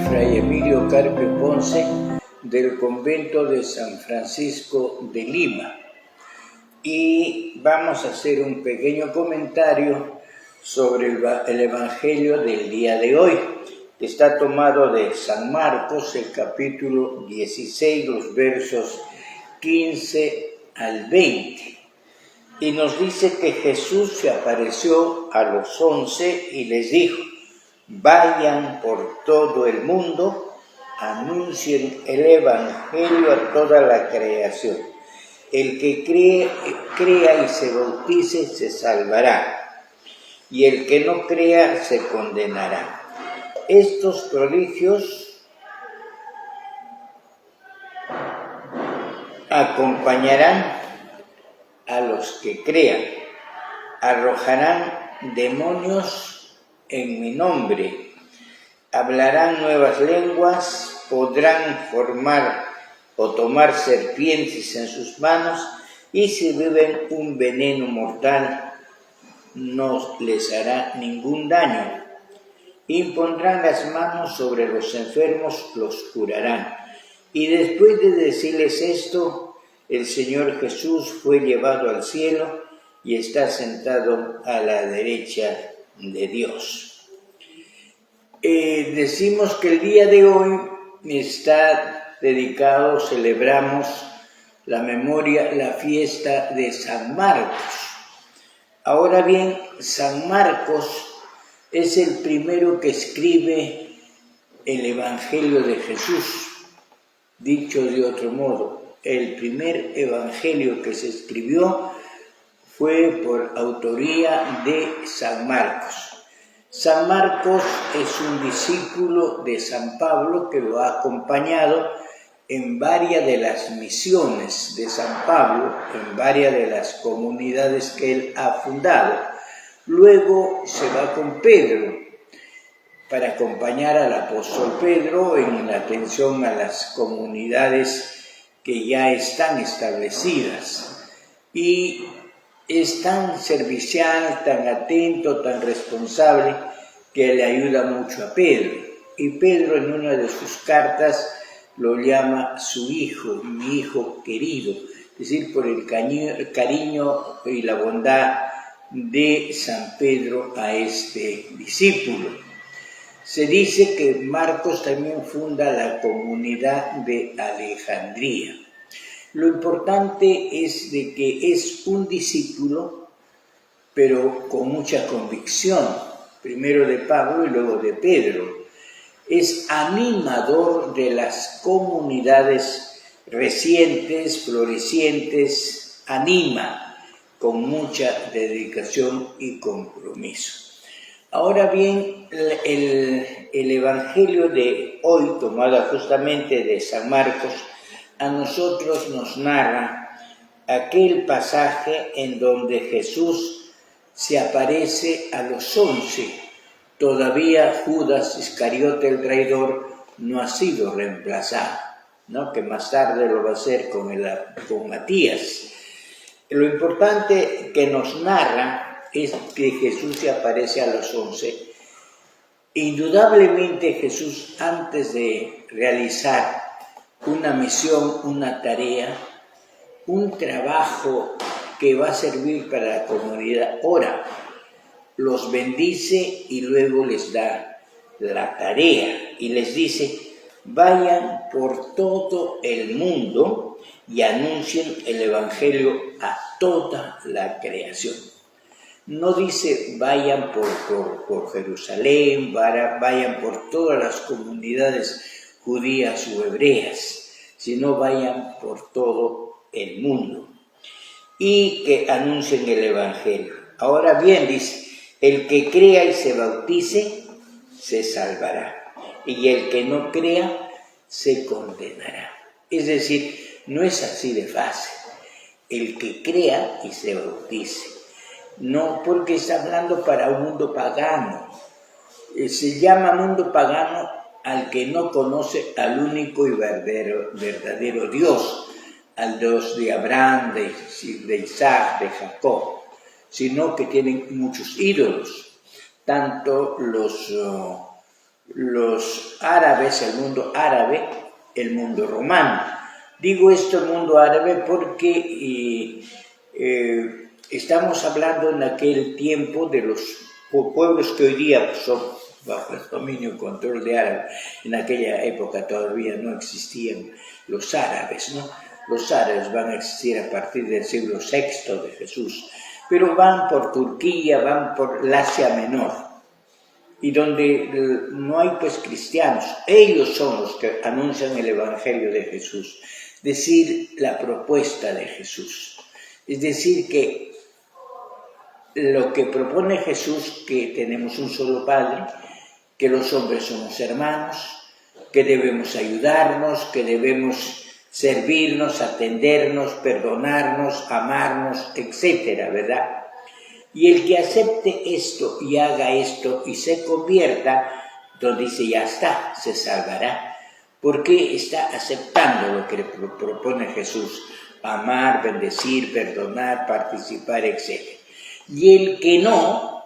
Fray Emilio Carpio Ponce del convento de San Francisco de Lima. Y vamos a hacer un pequeño comentario sobre el Evangelio del día de hoy, que está tomado de San Marcos, el capítulo 16, los versos 15 al 20. Y nos dice que Jesús se apareció a los 11 y les dijo: vayan por todo el mundo, anuncien el Evangelio a toda la creación. El que crea y se bautice se salvará, y el que no crea se condenará. Estos prodigios acompañarán a los que crean. Arrojarán demonios en mi nombre, hablarán nuevas lenguas, podrán formar o tomar serpientes en sus manos, y si beben un veneno mortal no les hará ningún daño. Impondrán las manos sobre los enfermos, los curarán. Y después de decirles esto, el Señor Jesús fue llevado al cielo y está sentado a la derecha de Dios. Decimos que el día de hoy está dedicado, celebramos la memoria, la fiesta de San Marcos. Ahora bien, San Marcos es el primero que escribe el Evangelio de Jesús. Dicho de otro modo, el primer evangelio que se escribió fue por autoría de San Marcos. San Marcos es un discípulo de San Pablo que lo ha acompañado en varias de las misiones de San Pablo, en varias de las comunidades que él ha fundado. Luego se va con Pedro para acompañar al apóstol Pedro en la atención a las comunidades que ya están establecidas, y es tan servicial, tan atento, tan responsable, que le ayuda mucho a Pedro. Y Pedro en una de sus cartas lo llama su hijo, mi hijo querido, es decir, por el cariño y la bondad de San Pedro a este discípulo. Se dice que Marcos también funda la comunidad de Alejandría. Lo importante es de que es un discípulo, pero con mucha convicción, primero de Pablo y luego de Pedro. Es animador de las comunidades recientes, florecientes, anima con mucha dedicación y compromiso. Ahora bien, el Evangelio de hoy, tomado justamente de San Marcos, a nosotros nos narra aquel pasaje en donde Jesús se aparece a los 11. Todavía Judas Iscariote, el traidor, no ha sido reemplazado, ¿no? Que más tarde lo va a hacer con Matías. Lo importante que nos narra es que Jesús se aparece a los 11. Indudablemente Jesús, antes de realizar una misión, una tarea, un trabajo que va a servir para la comunidad, ora, los bendice y luego les da la tarea y les dice: vayan por todo el mundo y anuncien el Evangelio a toda la creación. No dice vayan por Jerusalén, vayan por todas las comunidades judías o hebreas, sino vayan por todo el mundo y que anuncien el Evangelio. Ahora bien, dice, el que crea y se bautice se salvará, y el que no crea se condenará. Es decir, no es así de fácil. El que crea y se bautice. No, porque está hablando para un mundo pagano. Se llama mundo pagano al que no conoce al único y verdadero Dios, al Dios de Abraham, de Isaac, de Jacob, sino que tienen muchos ídolos, tanto los los árabes, el mundo árabe, el mundo romano. Digo esto, el mundo árabe, porque estamos hablando en aquel tiempo de los pueblos que hoy día son bajo el dominio y control de árabes. En aquella época todavía no existían los árabes, ¿no? Los árabes van a existir a partir del siglo VI de Jesús, pero van por Turquía, van por el Asia Menor, y donde no hay pues cristianos. Ellos son los que anuncian el Evangelio de Jesús, es decir, la propuesta de Jesús. Es decir, que lo que propone Jesús, que tenemos un solo Padre, que los hombres somos hermanos, que debemos ayudarnos, que debemos servirnos, atendernos, perdonarnos, amarnos, etcétera, ¿verdad? Y el que acepte esto y haga esto y se convierta, entonces dice, ya está, se salvará, porque está aceptando lo que propone Jesús: amar, bendecir, perdonar, participar, etc. Y el que no,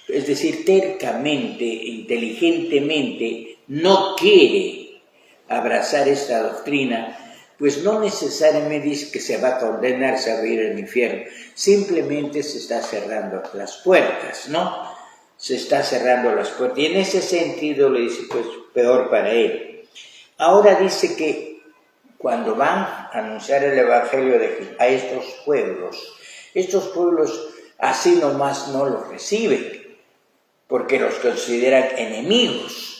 es decir, tercamente, inteligentemente, no quiere abrazar esta doctrina, pues no necesariamente dice que se va a condenar, se va a ir al infierno, simplemente se está cerrando las puertas, ¿no? Se está cerrando las puertas, y en ese sentido le dice, pues peor para él. Ahora dice que cuando van a anunciar el Evangelio a estos pueblos así nomás no los reciben, porque los consideran enemigos.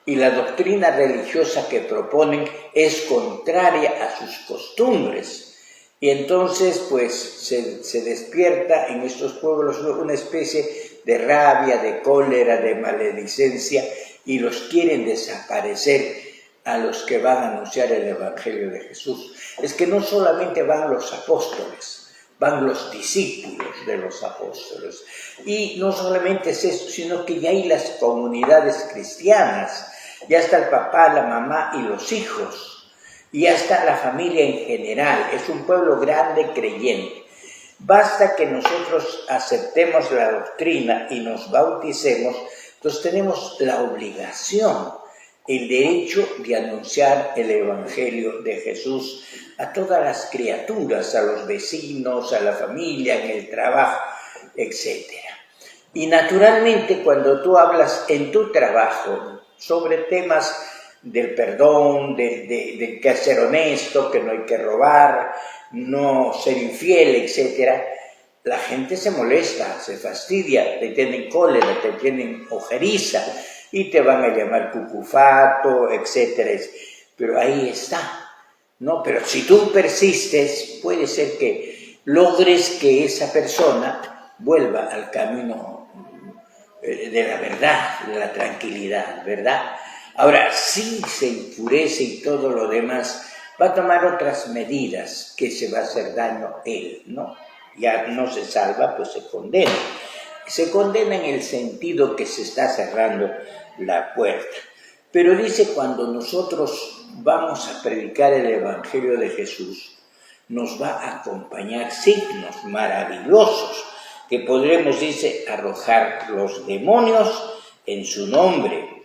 Y la doctrina religiosa que proponen es contraria a sus costumbres. Y entonces, pues, se despierta en estos pueblos una especie de rabia, de cólera, de maledicencia, y los quieren desaparecer a los que van a anunciar el Evangelio de Jesús. Es que no solamente van los apóstoles, van los discípulos de los apóstoles. Y no solamente es eso, sino que ya hay las comunidades cristianas. Ya está el papá, la mamá y los hijos, y ya está la familia en general. Es un pueblo grande, creyente. Basta que nosotros aceptemos la doctrina y nos bauticemos, entonces tenemos la obligación, el derecho de anunciar el Evangelio de Jesús a todas las criaturas, a los vecinos, a la familia, en el trabajo, etc. Y naturalmente, cuando tú hablas en tu trabajo sobre temas del perdón, de que ser honesto, que no hay que robar, no ser infiel, etc., la gente se molesta, se fastidia, te tienen cólera, te tienen ojeriza y te van a llamar cucufato, etc. Pero ahí está, ¿no? Pero si tú persistes, puede ser que logres que esa persona vuelva al camino de la verdad, de la tranquilidad, ¿verdad? Ahora, si se enfurece y todo lo demás, va a tomar otras medidas que se va a hacer daño él, ¿no? Ya no se salva, pues se condena. Se condena en el sentido que se está cerrando la puerta. Pero dice, cuando nosotros vamos a predicar el Evangelio de Jesús, nos va a acompañar signos maravillosos, que podremos, dice, arrojar los demonios en su nombre.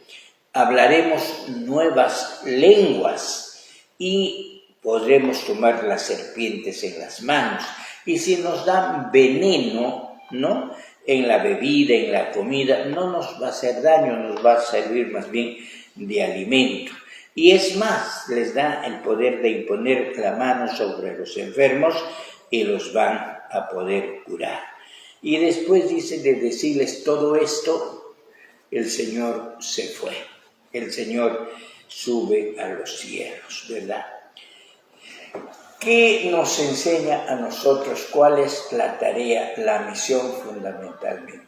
Hablaremos nuevas lenguas y podremos tomar las serpientes en las manos. Y si nos dan veneno, ¿no?, en la bebida, en la comida, no nos va a hacer daño, nos va a servir más bien de alimento. Y es más, les da el poder de imponer la mano sobre los enfermos y los van a poder curar. Y después dice de decirles todo esto, el Señor se fue. El Señor sube a los cielos, ¿verdad? ¿Qué nos enseña a nosotros? ¿Cuál es la tarea, la misión fundamentalmente?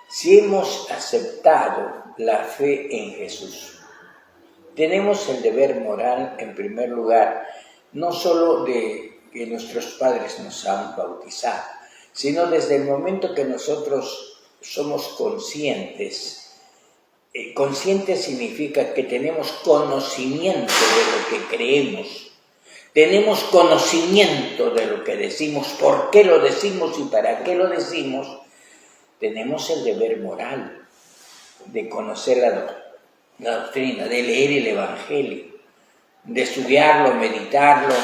Si hemos aceptado la fe en Jesús, tenemos el deber moral, en primer lugar, no solo de que nuestros padres nos han bautizado, sino desde el momento que nosotros somos conscientes. Consciente significa que tenemos conocimiento de lo que creemos, tenemos conocimiento de lo que decimos, por qué lo decimos y para qué lo decimos. Tenemos el deber moral de conocer la doctrina, de leer el Evangelio, de estudiarlo, meditarlo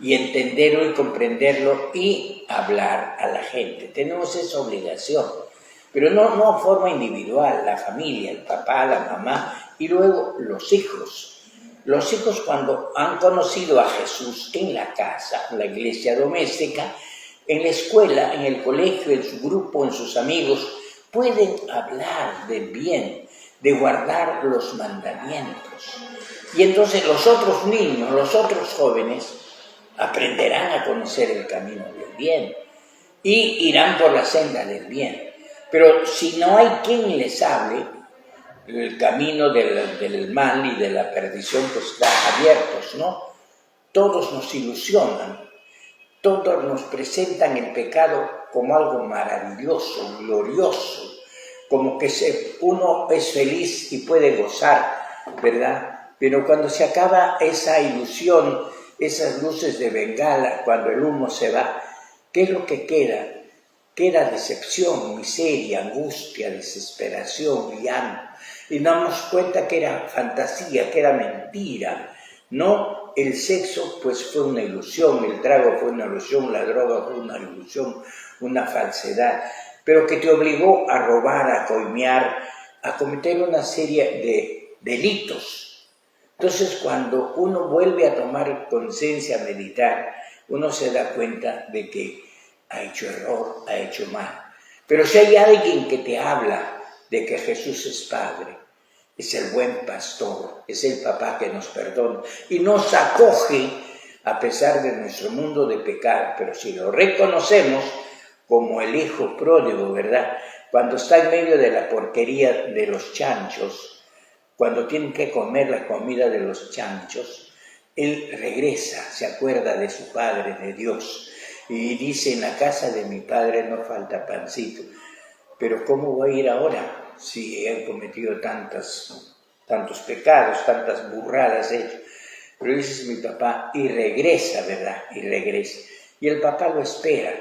y entenderlo y comprenderlo y hablar a la gente. Tenemos esa obligación, pero no de forma individual, la familia, el papá, la mamá y luego los hijos. Los hijos cuando han conocido a Jesús en la casa, en la iglesia doméstica, en la escuela, en el colegio, en su grupo, en sus amigos, pueden hablar del bien, de guardar los mandamientos. Y entonces los otros niños, los otros jóvenes, aprenderán a conocer el camino del bien y irán por la senda del bien. Pero si no hay quien les hable, el camino del mal y de la perdición pues está abiertos, ¿no? Todos nos ilusionan, todos nos presentan el pecado como algo maravilloso, glorioso, como que uno es feliz y puede gozar, ¿verdad? Pero cuando se acaba esa ilusión, esas luces de bengala, cuando el humo se va, ¿qué es lo que queda? Queda decepción, miseria, angustia, desesperación, llanto. Y nos damos cuenta que era fantasía, que era mentira, ¿no? El sexo pues fue una ilusión, el trago fue una ilusión, la droga fue una ilusión, una falsedad, pero que te obligó a robar, a coimear, a cometer una serie de delitos. Entonces cuando uno vuelve a tomar conciencia, a meditar, uno se da cuenta de que ha hecho error, ha hecho mal. Pero si hay alguien que te habla de que Jesús es Padre, es el buen pastor, es el papá que nos perdona y nos acoge a pesar de nuestro mundo de pecado, pero si lo reconocemos como el hijo pródigo, ¿verdad? Cuando está en medio de la porquería de los chanchos, cuando tienen que comer la comida de los chanchos, él regresa, se acuerda de su Padre, de Dios, y dice, en la casa de mi Padre no falta pancito. Pero ¿cómo voy a ir ahora si he cometido tantos pecados, tantas burradas hechas? Pero dice mi papá, y regresa, ¿verdad? Y regresa. Y el papá lo espera.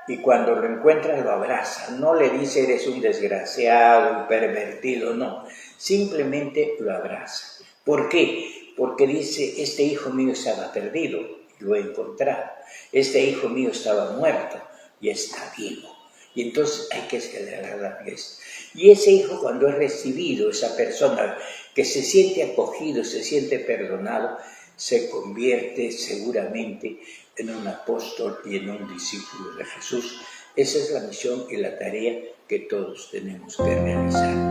Y cuando lo encuentra lo abraza. No le dice, eres un desgraciado, un pervertido, no. Simplemente lo abraza. ¿Por qué? Porque dice, este hijo mío estaba perdido, lo he encontrado. Este hijo mío estaba muerto y está vivo. Y entonces hay que celebrar la fiesta. Y ese hijo cuando es recibido, esa persona que se siente acogido, se siente perdonado, se convierte seguramente en un apóstol y en un discípulo de Jesús. Esa es la misión y la tarea que todos tenemos que realizar.